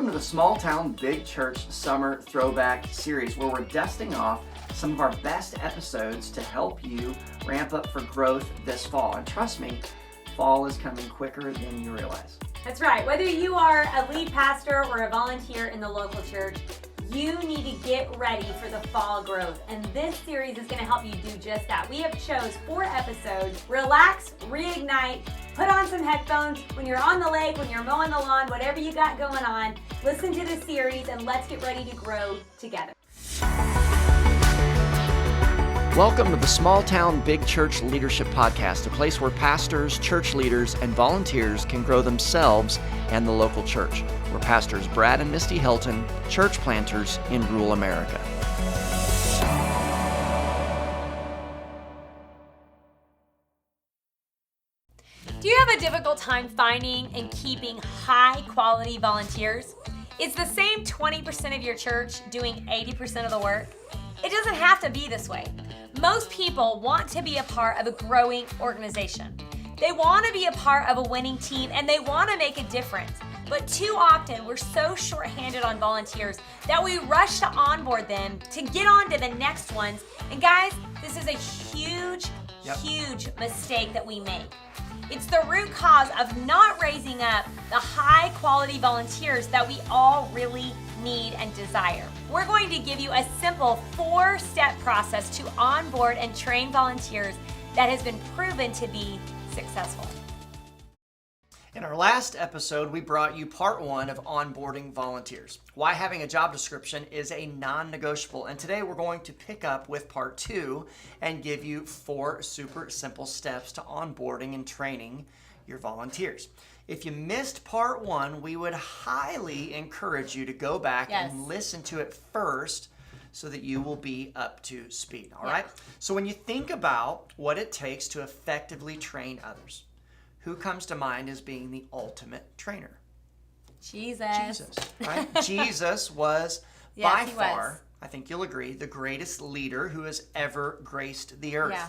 Welcome to the Small Town Big Church Summer Throwback series, where we're dusting off some of our best episodes to help you ramp up for growth this fall. And trust me, fall is coming quicker than you realize. That's right. Whether you are a lead pastor or a volunteer in the local church, you need to get ready for the fall growth. And this series is going to help you do just that. We have chose 4 episodes. Relax, reignite, put on some headphones when you're on the lake, when you're mowing the lawn, whatever you got going on. Listen to the series and let's get ready to grow together. Welcome to the Small Town Big Church Leadership Podcast, a place where pastors, church leaders, and volunteers can grow themselves and the local church. We're pastors Brad and Misty Helton, church planters in rural America. Do you have a difficult time finding and keeping high-quality volunteers? Is the same 20% of your church doing 80% of the work? It doesn't have to be this way. Most people want to be a part of a growing organization. They want to be a part of a winning team and they want to make a difference. But too often we're so short-handed on volunteers that we rush to onboard them to get on to the next ones. And guys, this is a huge mistake that we make. It's the root cause of not raising up the high-quality volunteers that we all really need and desire. We're going to give you a simple 4-step process to onboard and train volunteers that has been proven to be successful. In our last episode, we brought you part 1 of onboarding volunteers. Why having a job description is a non-negotiable. And today we're going to pick up with part 2 and give you 4 super simple steps to onboarding and training your volunteers. If you missed part 1, we would highly encourage you to go back and listen to it first so that you will be up to speed. All right? So when you think about what it takes to effectively train others, who comes to mind as being the ultimate trainer? Jesus, right? Jesus was by far, I think you'll agree, the greatest leader who has ever graced the earth. Yeah.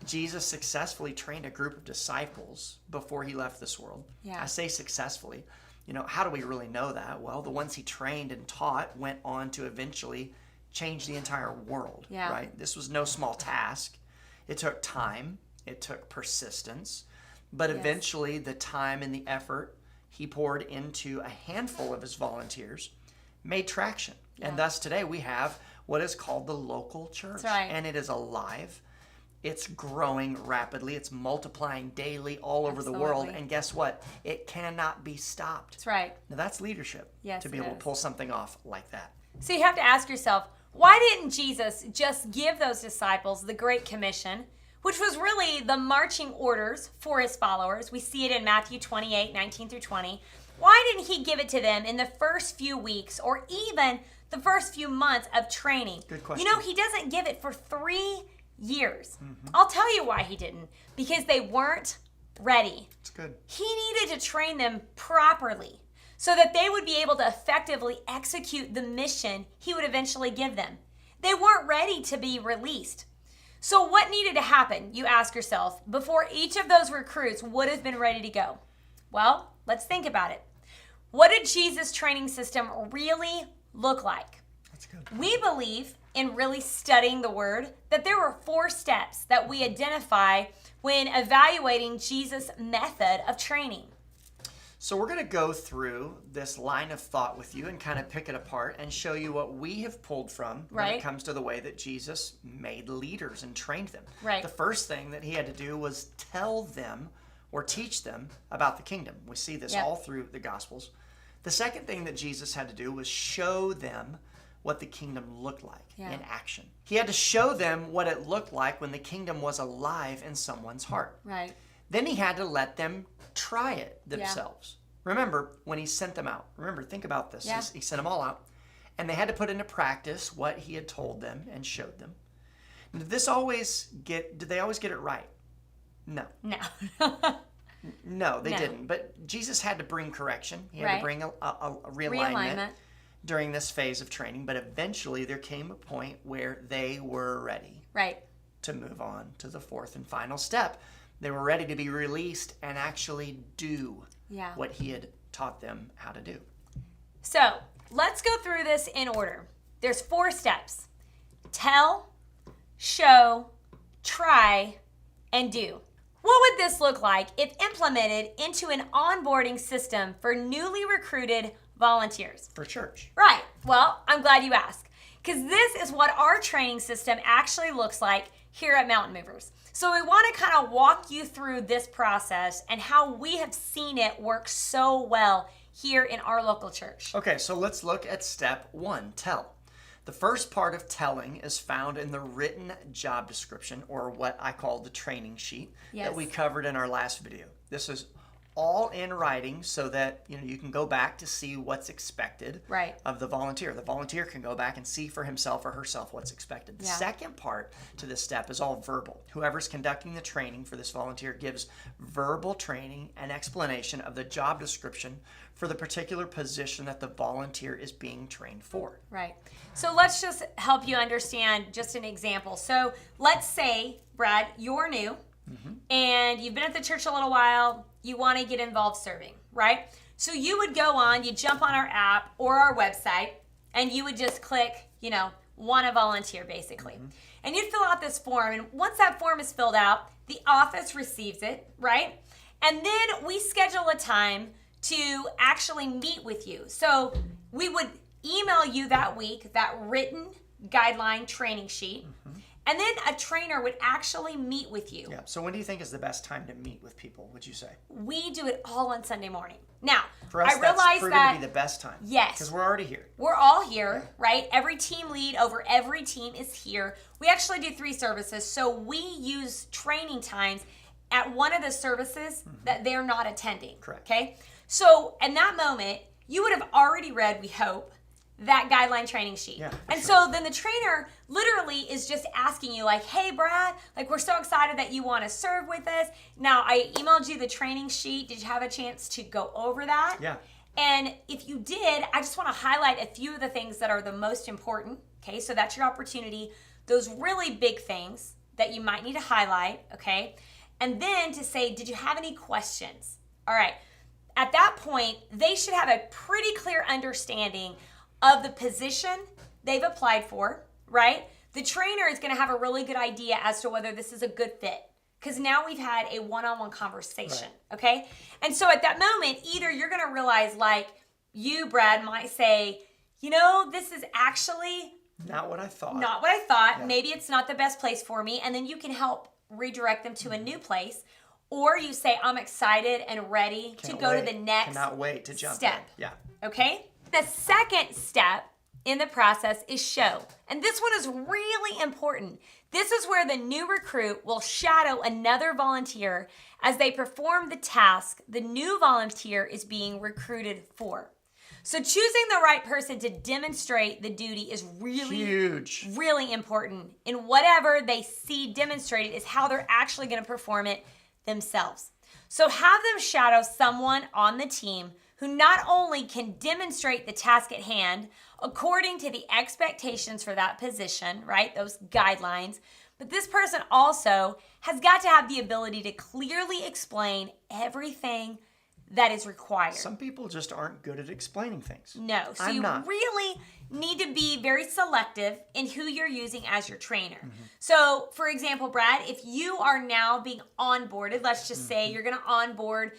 Jesus successfully trained a group of disciples before he left this world. Yeah. I say successfully. You know, how do we really know that? Well, the ones he trained and taught went on to eventually change the entire world, right? This was no small task. It took time. It took persistence. But eventually, the time and the effort he poured into a handful of his volunteers made traction. Yeah. And thus today we have what is called the local church. That's right. And it is alive. It's growing rapidly. It's multiplying daily all over the world. And guess what? It cannot be stopped. That's right. Now that's leadership, to be able to pull something off like that. So you have to ask yourself, why didn't Jesus just give those disciples the Great Commission, which was really the marching orders for his followers? We see it in Matthew 28:19-20. Why didn't he give it to them in the first few weeks or even the first few months of training? Good question. You know, he doesn't give it for 3 years. I'll tell you why he didn't. Because they weren't ready. It's good. He needed to train them properly so that they would be able to effectively execute the mission he would eventually give them. They weren't ready to be released. So what needed to happen, you ask yourself, before each of those recruits would have been ready to go? Well, let's think about it. What did Jesus' training system really look like? That's good. We believe in really studying the Word that there were 4 steps that we identify when evaluating Jesus' method of training. So we're going to go through this line of thought with you and kind of pick it apart and show you what we have pulled from when it comes to the way that Jesus made leaders and trained them. Right. The first thing that he had to do was tell them or teach them about the kingdom. We see this all through the Gospels. The second thing that Jesus had to do was show them what the kingdom looked like in action. He had to show them what it looked like when the kingdom was alive in someone's heart. Right. Then he had to let them try it themselves. Remember, when he sent them out, think about this. He sent them all out, and they had to put into practice what he had told them and showed them. Did they always get it right? No. No. No, they didn't. But Jesus had to bring correction. He had to bring a realignment during this phase of training. But eventually there came a point where they were ready to move on to the 4th and final step. They were ready to be released and actually do what he had taught them how to do. So let's go through this in order. There's 4 steps: tell, show, try, and do. What would this look like if implemented into an onboarding system for newly recruited volunteers? For church. Right. Well, I'm glad you asked, because this is what our training system actually looks like here at Mountain Movers. So we want to kind of walk you through this process and how we have seen it work so well here in our local church. Okay, so let's look at step 1, tell. The first part of telling is found in the written job description, or what I call the training sheet, that we covered in our last video. This is all in writing so that you can go back to see what's expected of the volunteer. The volunteer can go back and see for himself or herself what's expected. The second part to this step is all verbal. Whoever's conducting the training for this volunteer gives verbal training and explanation of the job description for the particular position that the volunteer is being trained for. Right. So let's just help you understand just an example. So let's say, Brad, you're new and you've been at the church a little while. You want to get involved serving, right? So you would go on, you jump on our app or our website, and you would just click, want to volunteer, basically. And you'd fill out this form, and once that form is filled out, the office receives it, right? And then we schedule a time to actually meet with you. So we would email you that week that written guideline training sheet, and then a trainer would actually meet with you. Yeah. So when do you think is the best time to meet with people, would you say? We do it all on Sunday morning. Now, for us, I realize that's proven to be the best time. Yes. Because we're already here. We're all here, right? Every team lead over every team is here. We actually do 3 services, so we use training times at one of the services that they're not attending. Correct. Okay? So in that moment, you would have already read, we hope, that guideline training sheet. Yeah, and so then the trainer literally is just asking you like, hey, Brad, like we're so excited that you want to serve with us. Now, I emailed you the training sheet. Did you have a chance to go over that? Yeah. And if you did, I just want to highlight a few of the things that are the most important. Okay, so that's your opportunity. Those really big things that you might need to highlight, okay? And then to say, did you have any questions? All right. At that point, they should have a pretty clear understanding of the position they've applied for, right? The trainer is going to have a really good idea as to whether this is a good fit, because now we've had a one-on-one conversation, okay? And so at that moment, either you're going to realize, like you, Brad, might say, this is actually not what I thought. Not what I thought. Yeah. Maybe it's not the best place for me, and then you can help redirect them to a new place. Or you say, I'm excited and ready to go to the next Cannot wait to jump step. in. Yeah. Okay? The second step in the process is show. And this one is really important. This is where the new recruit will shadow another volunteer as they perform the task the new volunteer is being recruited for. So choosing the right person to demonstrate the duty is really huge, really important. And whatever they see demonstrated is how they're actually going to perform it themselves. So have them shadow someone on the team who not only can demonstrate the task at hand according to the expectations for that position, right? Those guidelines, but this person also has got to have the ability to clearly explain everything that is required. Some people just aren't good at explaining things. No, so I'm you not. really need to be very selective in who you're using as your trainer. So, for example, Brad, if you are now being onboarded, let's just say you're going to onboard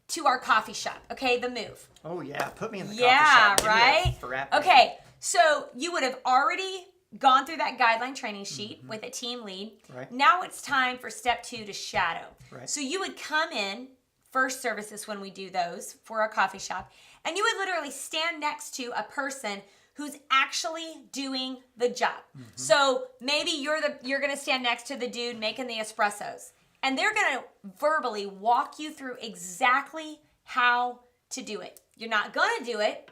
to our coffee shop, okay, the move. Oh yeah, put me in the coffee Yeah, shop. Give me right? a frap. Okay, so you would have already gone through that guideline training sheet with a team lead. Right. Now it's time for step 2 to shadow. Right. So you would come in, first services when we do those for our coffee shop, and you would literally stand next to a person who's actually doing the job. So maybe you're going to stand next to the dude making the espressos, and they're going to verbally walk you through exactly how to do it. You're not going to do it.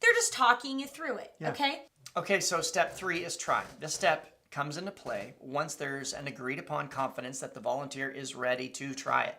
They're just talking you through it, okay? Okay, so step 3 is try. This step comes into play once there's an agreed upon confidence that the volunteer is ready to try it.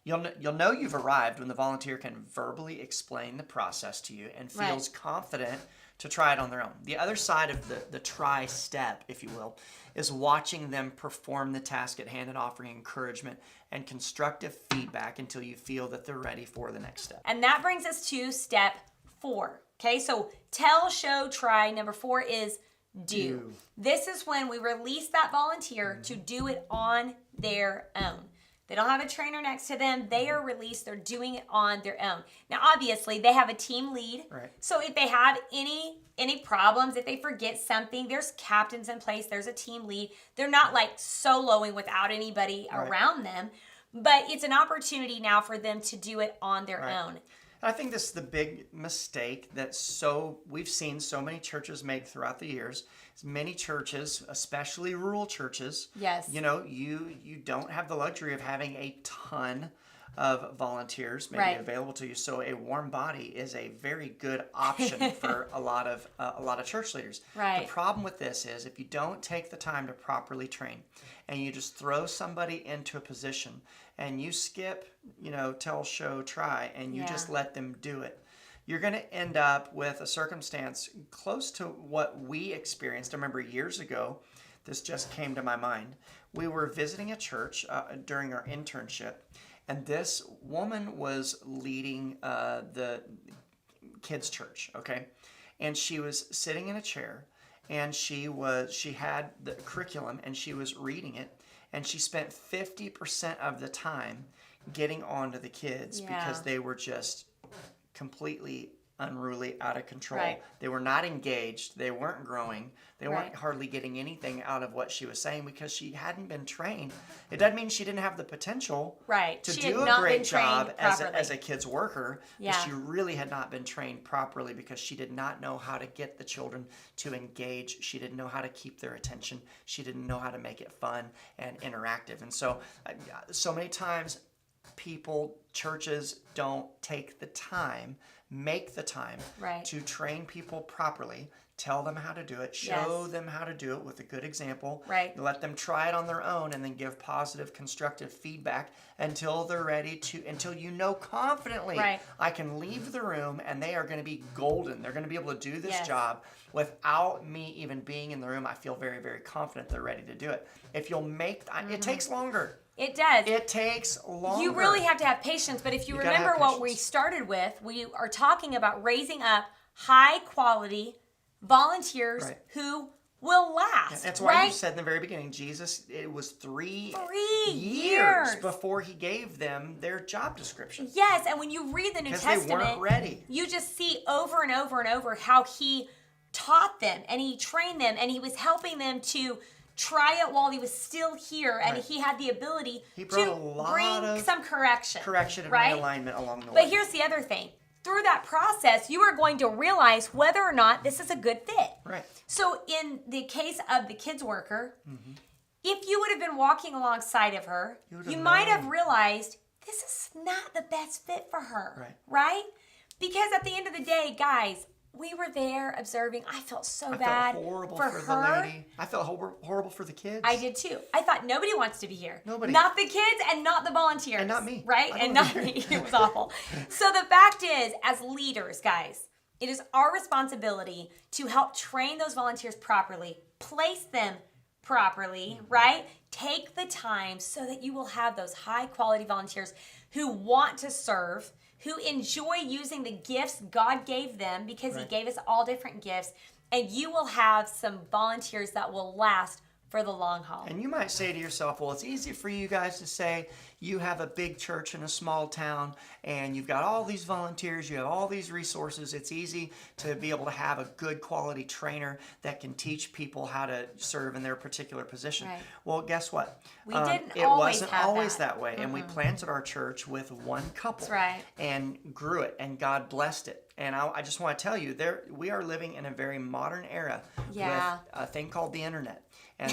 You'll know you've arrived when the volunteer can verbally explain the process to you and feels confident to try it on their own. The other side of the try step, if you will, is watching them perform the task at hand and offering encouragement and constructive feedback until you feel that they're ready for the next step. And that brings us to step 4. Okay, so tell, show, try. Number 4 is do. This is when we release that volunteer to do it on their own. They don't have a trainer next to them. They are released. They're doing it on their own. Now, obviously, they have a team lead. Right. So if they have any problems, if they forget something, there's captains in place. There's a team lead. They're not like soloing without anybody around them. But it's an opportunity now for them to do it on their own. I think this is the big mistake that we've seen so many churches make throughout the years. Many churches, especially rural churches, you don't have the luxury of having a ton of volunteers maybe available to you. So a warm body is a very good option for a lot of church leaders. Right. The problem with this is if you don't take the time to properly train and you just throw somebody into a position and you skip, tell, show, try, and you just let them do it, you're going to end up with a circumstance close to what we experienced. I remember years ago, this just came to my mind. We were visiting a church during our internship, and this woman was leading the kids' church, okay? And she was sitting in a chair, and she had the curriculum, and she was reading it, and she spent 50% of the time getting on to the kids because they were just completely unruly, out of control. Right. They were not engaged. They weren't growing. They weren't hardly getting anything out of what she was saying because she hadn't been trained. It doesn't mean she didn't have the potential to do a great job as a kid's worker. But she really had not been trained properly because she did not know how to get the children to engage. She didn't know how to keep their attention. She didn't know how to make it fun and interactive. And so many times churches don't take the time, make the time to train people properly, tell them how to do it, show them how to do it with a good example, let them try it on their own, and then give positive, constructive feedback until they're ready to, until confidently, I can leave the room and they are going to be golden. They're going to be able to do this job without me even being in the room. I feel very, very confident they're ready to do it. If you'll make, it takes longer. It does. It takes longer. You really have to have patience, but if you remember what we started with, we are talking about raising up high quality volunteers who will last. That's why you said in the very beginning, Jesus, it was 3 years before he gave them their job description. Yes, and when you read the New Testament, they weren't ready. You just see over and over and over how he taught them and he trained them and he was helping them to try it while he was still here, and he had the ability to bring some correction and realignment along the way. But here's the other thing. Through that process, you are going to realize whether or not this is a good fit. Right. So in the case of the kids worker, if you would have been walking alongside of her, you might have realized this is not the best fit for her. Right? Because at the end of the day, guys, we were there observing. I felt so bad for her. The lady. I felt horrible for the kids. I did too. I thought nobody wants to be here. Nobody. Not the kids and not the volunteers. And not me. Right? And not me. It was awful. So the fact is, as leaders, guys, it is our responsibility to help train those volunteers properly, place them properly, right? Take the time so that you will have those high quality volunteers who want to serve, who enjoy using the gifts God gave them because he gave us all different gifts, and you will have some volunteers that will last for the long haul. And you might say to yourself, well, it's easy for you guys to say you have a big church in a small town and you've got all these volunteers, you have all these resources. It's easy to be able to have a good quality trainer that can teach people how to serve in their particular position. Right. Well, guess what? It wasn't always that way. And we planted our church with one couple. That's right. And grew it, and God blessed it. And I just want to tell you, we are living in a very modern era with a thing called the internet. And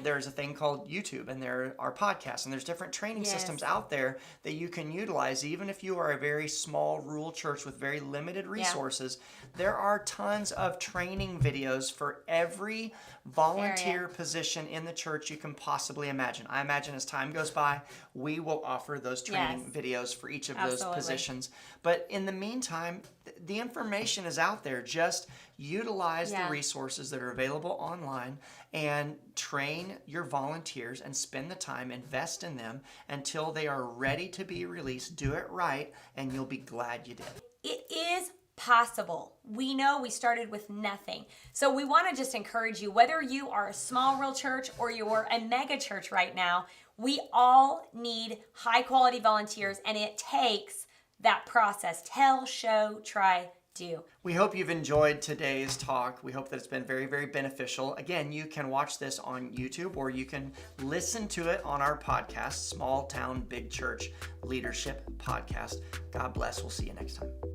there's a thing called YouTube, and there are podcasts, and there's different training systems out there that you can utilize. Even if you are a very small rural church with very limited resources, there are tons of training videos for every volunteer position in the church you can possibly imagine. I imagine as time goes by, we will offer those training videos for each of those positions. But in the meantime, the information is out there. Just utilize the resources that are available online and train your volunteers and spend the time, invest in them until they are ready to be released. Do it right, and you'll be glad you did. It is possible. We know we started with nothing. So we want to just encourage you, whether you are a small rural church or you're a mega church right now, we all need high quality volunteers, and it takes that process. Tell, show, try, do. We hope you've enjoyed today's talk. We hope that it's been very, very beneficial. Again, you can watch this on YouTube or you can listen to it on our podcast, Small Town Big Church Leadership Podcast. God bless. We'll see you next time.